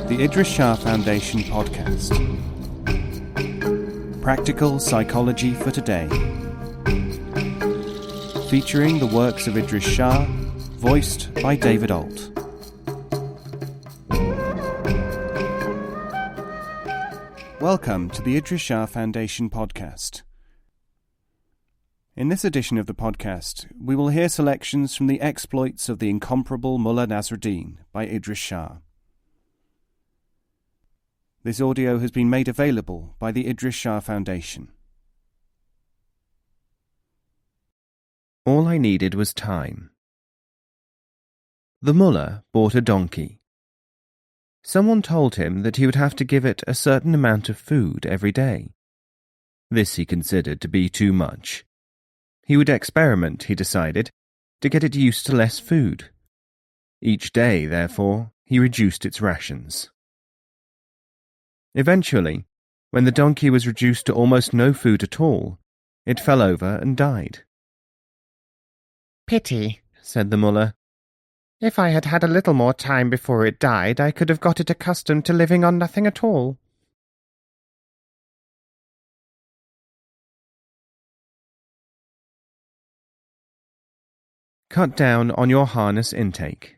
the Idries Shah Foundation podcast. Practical Psychology for Today. Featuring the works of Idries Shah, voiced by David Ault. Welcome to the Idries Shah Foundation podcast. In this edition of the podcast, we will hear selections from the exploits of the Incomparable Mulla Nasrudin by Idries Shah. This audio has been made available by the Idries Shah Foundation. All I needed was time. The mullah bought a donkey. Someone told him that he would have to give it a certain amount of food every day. This he considered to be too much. He would experiment, he decided, to get it used to less food. Each day, therefore, he reduced its rations. Eventually, when the donkey was reduced to almost no food at all, it fell over and died. "Pity," said the mullah. "If I had had a little more time before it died, I could have got it accustomed to living on nothing at all." Cut down on your harness intake.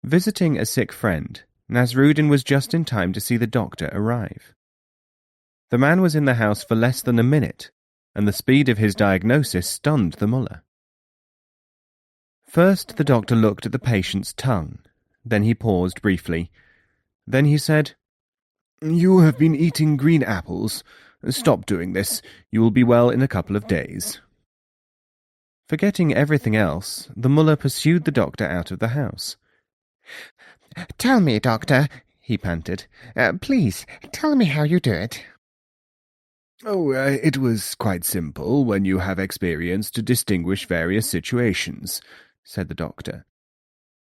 Visiting a sick friend, Nasrudin was just in time to see the doctor arrive. The man was in the house for less than a minute, and the speed of his diagnosis stunned the mullah. First, the doctor looked at the patient's tongue. Then he paused briefly. Then he said, "You have been eating green apples. Stop doing this. You will be well in a couple of days." Forgetting everything else, the mullah pursued the doctor out of the house. "Tell me, doctor," he panted. "Please, tell me how you do it." It was quite simple when you have experience to distinguish various situations," said the doctor.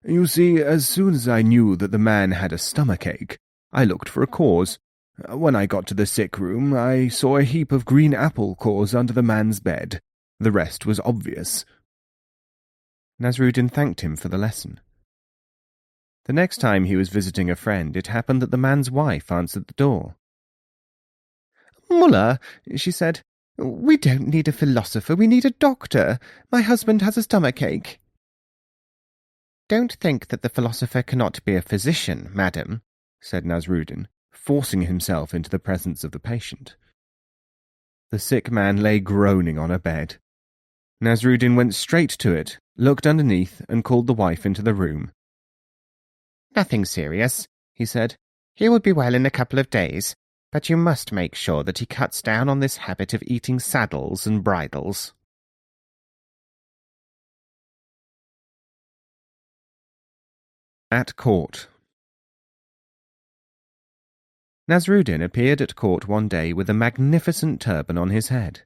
"You see, as soon as I knew that the man had a stomachache, I looked for a cause. When I got to the sick room, I saw a heap of green apple cores under the man's bed. The rest was obvious." Nasrudin thanked him for the lesson. The next time he was visiting a friend, it happened that the man's wife answered the door. "Mullah," she said, "we don't need a philosopher, we need a doctor. My husband has a stomachache." "Don't think that the philosopher cannot be a physician, madam," said Nasrudin, forcing himself into the presence of the patient. The sick man lay groaning on a bed. Nasrudin went straight to it, looked underneath, and called the wife into the room. "Nothing serious," he said. "He will be well in a couple of days, but you must make sure that he cuts down on this habit of eating saddles and bridles." At court. Nasrudin appeared at court one day with a magnificent turban on his head.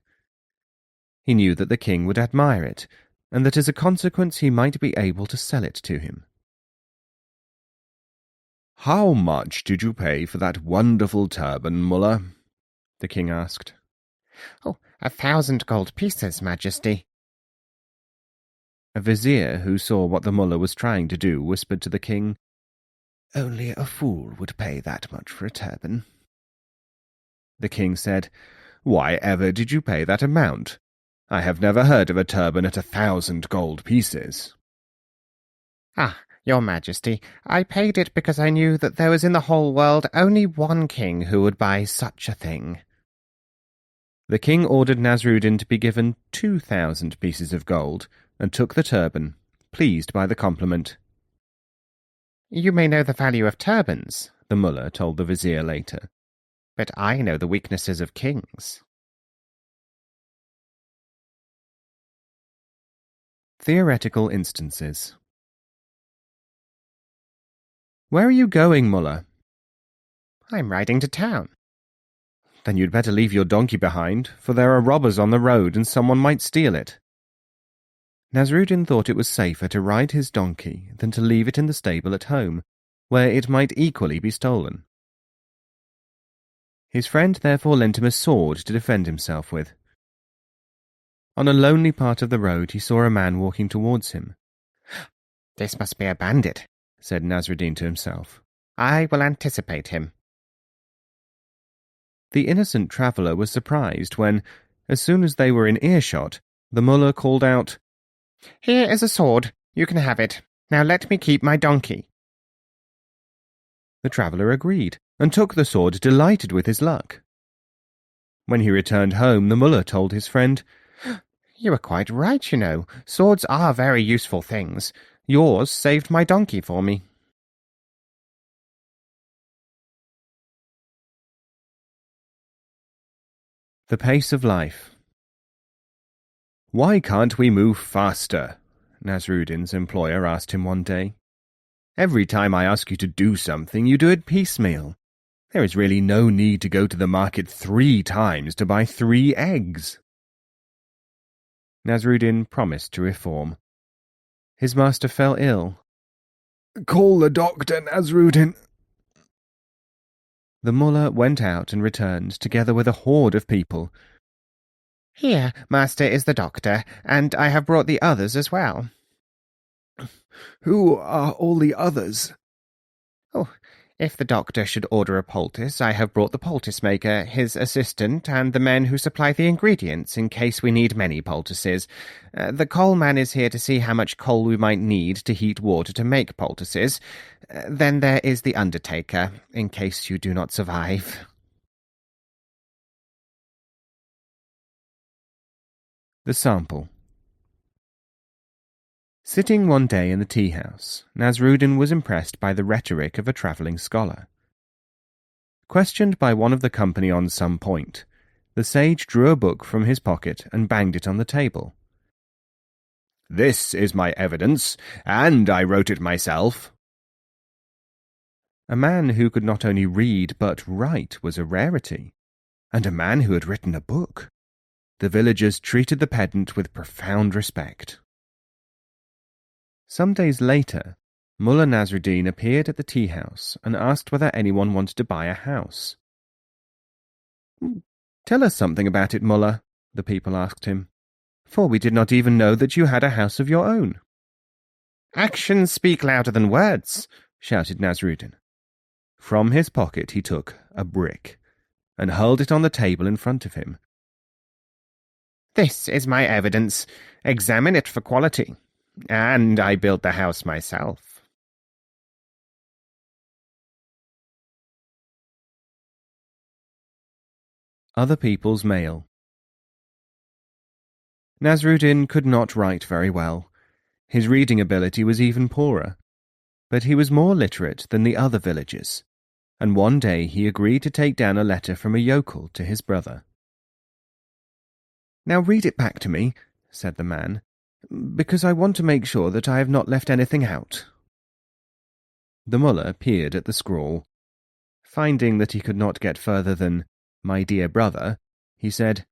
He knew that the king would admire it, and that as a consequence he might be able to sell it to him. "How much did you pay for that wonderful turban, mullah?" the king asked. 1,000 gold pieces, Majesty." A vizier who saw what the mullah was trying to do whispered to the king, "Only a fool would pay that much for a turban." The king said, "Why ever did you pay that amount? I have never heard of a turban at 1,000 gold pieces." Your Majesty, I paid it because I knew that there was in the whole world only one king who would buy such a thing." The king ordered Nasrudin to be given 2,000 pieces of gold, and took the turban, pleased by the compliment. "You may know the value of turbans," the mullah told the vizier later, "but I know the weaknesses of kings." Theoretical instances. "Where are you going, mullah?" "I'm riding to town." "Then you'd better leave your donkey behind, for there are robbers on the road and someone might steal it." Nasrudin thought it was safer to ride his donkey than to leave it in the stable at home, where it might equally be stolen. His friend therefore lent him a sword to defend himself with. On a lonely part of the road he saw a man walking towards him. "This must be a bandit," said Nasrudin to himself. "I will anticipate him." The innocent traveller was surprised when, as soon as they were in earshot, the mullah called out, "Here is a sword. You can have it. Now let me keep my donkey." The traveller agreed, and took the sword, delighted with his luck. When he returned home, the mullah told his friend, "You were quite right, you know. Swords are very useful things. Yours saved my donkey for me." The pace of life. "Why can't we move faster?" Nasrudin's employer asked him one day. "Every time I ask you to do something, you do it piecemeal. There is really no need to go to the market 3 times to buy 3 eggs." Nasrudin promised to reform. His master fell ill. "Call the doctor, Nasrudin." The mullah went out and returned, together with a horde of people. "Here, master, is the doctor, and I have brought the others as well." "Who are all the others?" "Oh, if the doctor should order a poultice, I have brought the poultice-maker, his assistant, and the men who supply the ingredients in case we need many poultices. The coalman is here to see how much coal we might need to heat water to make poultices. Then there is the undertaker, in case you do not survive." The sample. Sitting one day in the tea-house, Nasrudin was impressed by the rhetoric of a travelling scholar. Questioned by one of the company on some point, the sage drew a book from his pocket and banged it on the table. "This is my evidence, and I wrote it myself." A man who could not only read but write was a rarity, and a man who had written a book. The villagers treated the pedant with profound respect. Some days later, Mulla Nasrudin appeared at the tea-house and asked whether anyone wanted to buy a house. "Tell us something about it, Mullah," the people asked him, "for we did not even know that you had a house of your own." "Actions speak louder than words," shouted Nasrudin. From his pocket he took a brick and hurled it on the table in front of him. "This is my evidence. Examine it for quality. And I built the house myself." Other people's mail. Nasrudin could not write very well. His reading ability was even poorer, but he was more literate than the other villagers, and one day he agreed to take down a letter from a yokel to his brother. "Now read it back to me," said the man, "because I want to make sure that I have not left anything out." The mullah peered at the scrawl. Finding that he could not get further than "my dear brother," he said,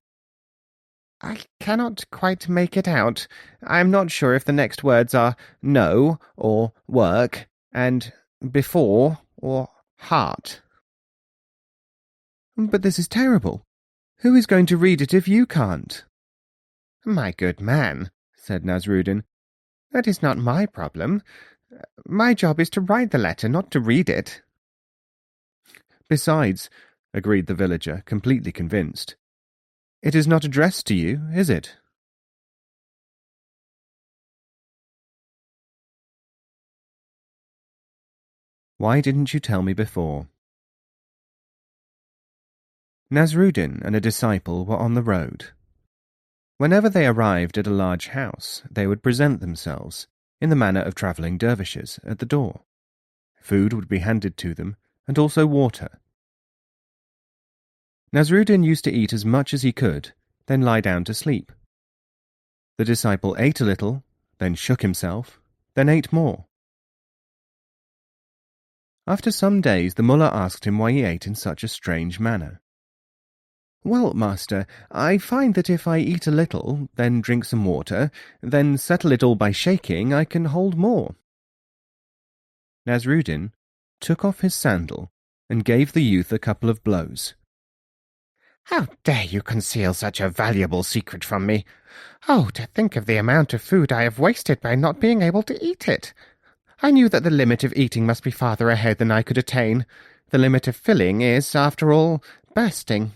"I cannot quite make it out. I am not sure if the next words are no or work, and before or heart." "But this is terrible. Who is going to read it if you can't?" "My good man," said Nasrudin, "that is not my problem. My job is to write the letter, not to read it." "Besides," agreed the villager, completely convinced, "it is not addressed to you, is it?" Why didn't you tell me before? Nasrudin and a disciple were on the road. Whenever they arrived at a large house, they would present themselves, in the manner of travelling dervishes, at the door. Food would be handed to them, and also water. Nasrudin used to eat as much as he could, then lie down to sleep. The disciple ate a little, then shook himself, then ate more. After some days the mullah asked him why he ate in such a strange manner. "Well, master, I find that if I eat a little, then drink some water, then settle it all by shaking, I can hold more." Nasrudin took off his sandal and gave the youth a couple of blows. "How dare you conceal such a valuable secret from me? Oh, to think of the amount of food I have wasted by not being able to eat it! I knew that the limit of eating must be farther ahead than I could attain. The limit of filling is, after all, bursting.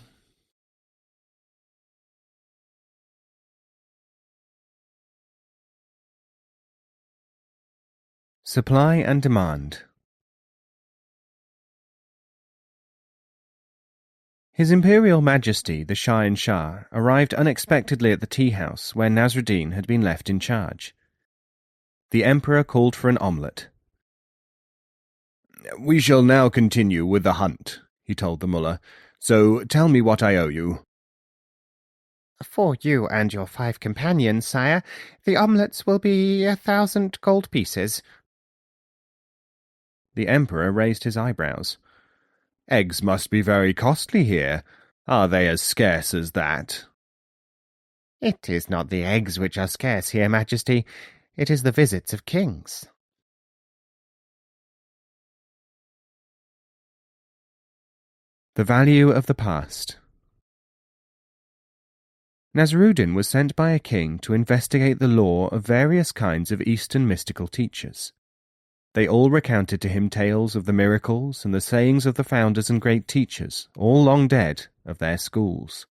Supply and demand. His Imperial Majesty the Shah arrived unexpectedly at the tea-house where Nasrudin had been left in charge. The Emperor called for an omelette. "We shall now continue with the hunt," he told the mullah, "so tell me what I owe you." For you and your 5 companions, sire, the omelettes will be 1,000 gold pieces. The Emperor raised his eyebrows. "Eggs must be very costly here. Are they as scarce as that?" It is not the eggs which are scarce here, Majesty. It is the visits of kings. The value of the past. Nasrudin was sent by a king to investigate the lore of various kinds of Eastern mystical teachers. They all recounted to him tales of the miracles and the sayings of the founders and great teachers, all long dead, of their schools.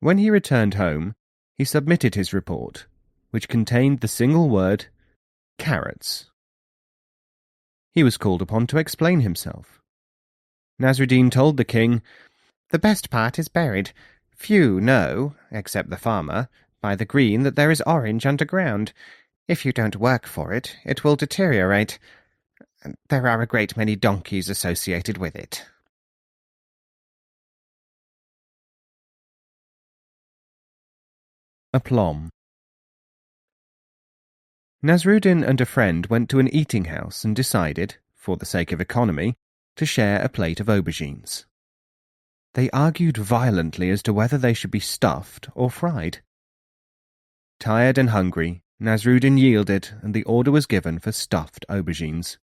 When he returned home, he submitted his report, which contained the single word, carrots. He was called upon to explain himself. Nasrudin told the king, "The best part is buried. Few know, except the farmer, by the green that there is orange underground. If you don't work for it, it will deteriorate. There are a great many donkeys associated with it." Aplomb. Nasrudin and a friend went to an eating-house and decided, for the sake of economy, to share a plate of aubergines. They argued violently as to whether they should be stuffed or fried. Tired and hungry, Nasrudin yielded, and the order was given for stuffed aubergines.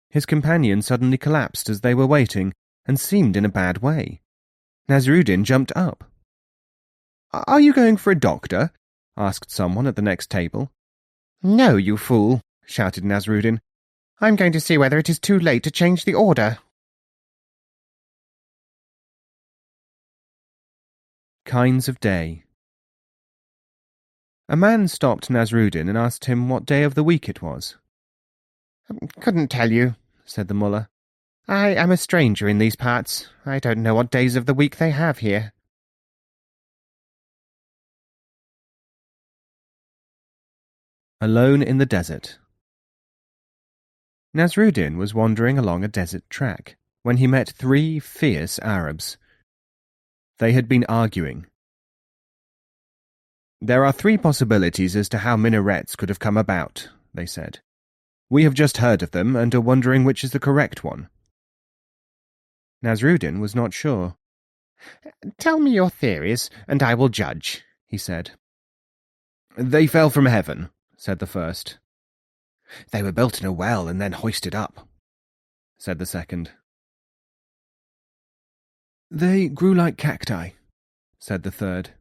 His companion suddenly collapsed as they were waiting, and seemed in a bad way. Nasrudin jumped up. "Are you going for a doctor?" asked someone at the next table. "No, you fool," shouted Nasrudin. "I'm going to see whether it is too late to change the order." Kinds of day. A man stopped Nasrudin and asked him what day of the week it was. "Couldn't tell you," said the mullah. "I am a stranger in these parts. I don't know what days of the week they have here." Alone in the desert. Nasrudin was wandering along a desert track when he met 3 fierce Arabs. They had been arguing. "There are 3 possibilities as to how minarets could have come about," they said. "We have just heard of them and are wondering which is the correct one." Nasrudin was not sure. "Tell me your theories, and I will judge," he said. "They fell from heaven," said the first. "They were built in a well and then hoisted up," said the second. "They grew like cacti," said the third.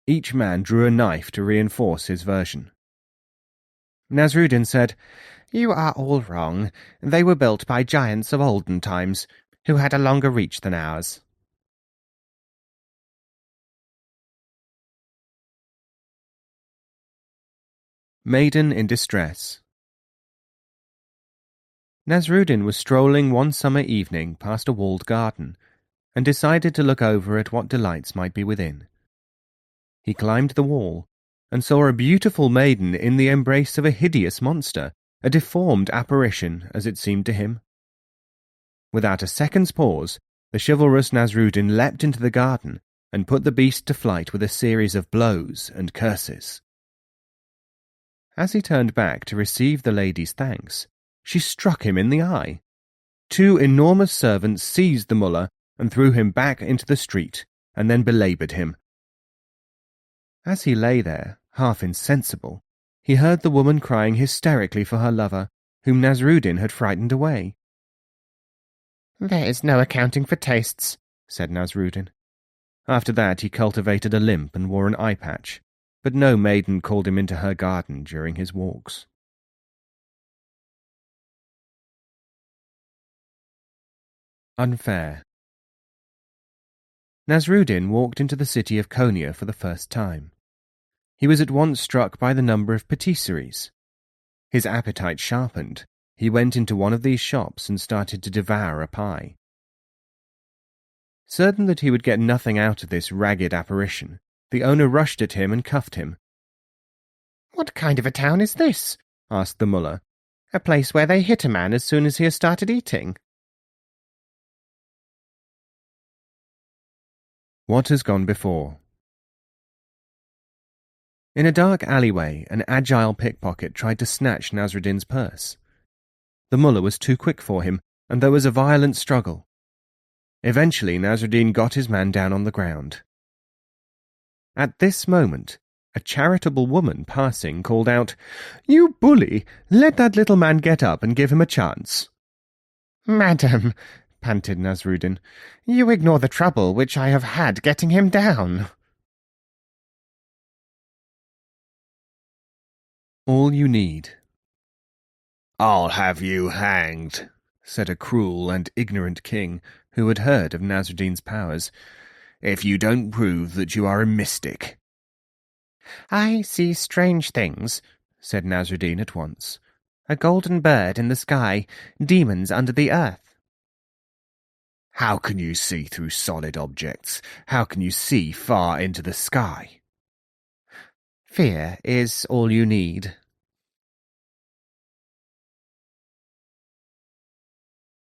Each man drew a knife to reinforce his version. Nasrudin said, "You are all wrong. They were built by giants of olden times, who had a longer reach than ours." Maiden in distress. Nasrudin was strolling one summer evening past a walled garden, and decided to look over at what delights might be within. He climbed the wall, and saw a beautiful maiden in the embrace of a hideous monster, a deformed apparition, as it seemed to him. Without a second's pause, the chivalrous Nasrudin leapt into the garden, and put the beast to flight with a series of blows and curses. As he turned back to receive the lady's thanks, she struck him in the eye. 2 enormous servants seized the mullah and threw him back into the street, and then belaboured him. As he lay there, half insensible, he heard the woman crying hysterically for her lover, whom Nasrudin had frightened away. "There is no accounting for tastes," said Nasrudin. After that he cultivated a limp and wore an eye patch, but no maiden called him into her garden during his walks. Unfair. Nasrudin walked into the city of Konya for the first time. He was at once struck by the number of patisseries. His appetite sharpened. He went into one of these shops and started to devour a pie. Certain that he would get nothing out of this ragged apparition, the owner rushed at him and cuffed him. "What kind of a town is this?" asked the mullah. "A place where they hit a man as soon as he has started eating." What has gone before? In a dark alleyway, an agile pickpocket tried to snatch Nasrudin's purse. The mullah was too quick for him, and there was a violent struggle. Eventually, Nasrudin got his man down on the ground. At this moment, a charitable woman passing called out, "You bully! Let that little man get up and give him a chance." "Madam," panted Nasrudin, "you ignore the trouble which I have had getting him down." All you need. "I'll have you hanged," said a cruel and ignorant king who had heard of Nasrudin's powers, "if you don't prove that you are a mystic." "I see strange things," said Nasrudin at once. "A golden bird in the sky, demons under the earth." "How can you see through solid objects? How can you see far into the sky?" "Fear is all you need."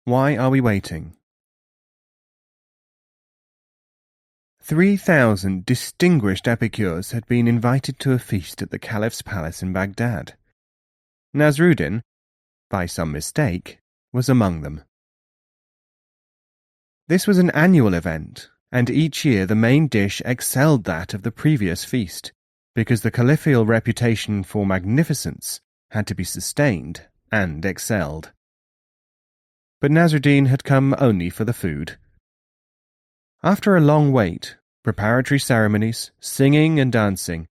Why are we waiting? 3,000 distinguished epicures had been invited to a feast at the Caliph's palace in Baghdad. Nasrudin, by some mistake, was among them. This was an annual event, and each year the main dish excelled that of the previous feast, because the caliphal reputation for magnificence had to be sustained and excelled. But Nasrudin had come only for the food. After a long wait, preparatory ceremonies, singing and dancing,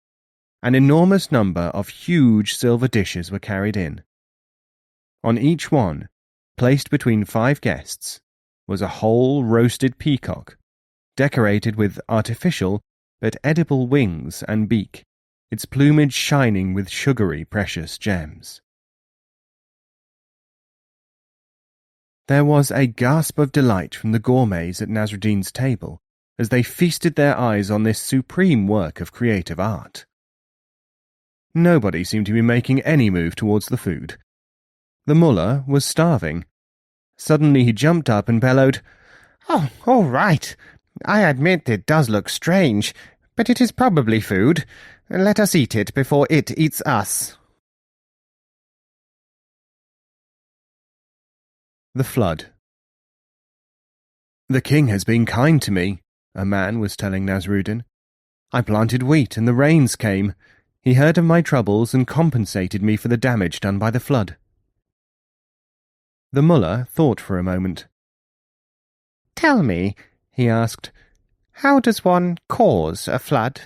an enormous number of huge silver dishes were carried in. On each one, placed between 5 guests, was a whole roasted peacock, decorated with artificial but edible wings and beak, its plumage shining with sugary precious gems. There was a gasp of delight from the gourmets at Nasrudin's table as they feasted their eyes on this supreme work of creative art. Nobody seemed to be making any move towards the food. The mullah was starving. Suddenly he jumped up and bellowed, "Oh, all right. I admit it does look strange, but it is probably food. Let us eat it before it eats us." The flood. "The king has been kind to me," a man was telling Nasrudin. "I planted wheat and the rains came. He heard of my troubles and compensated me for the damage done by the flood." The mullah thought for a moment. "Tell me," he asked, "how does one cause a flood?"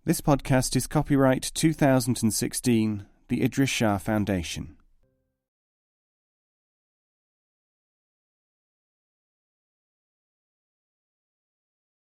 This podcast is copyright 2016, the Idries Shah Foundation.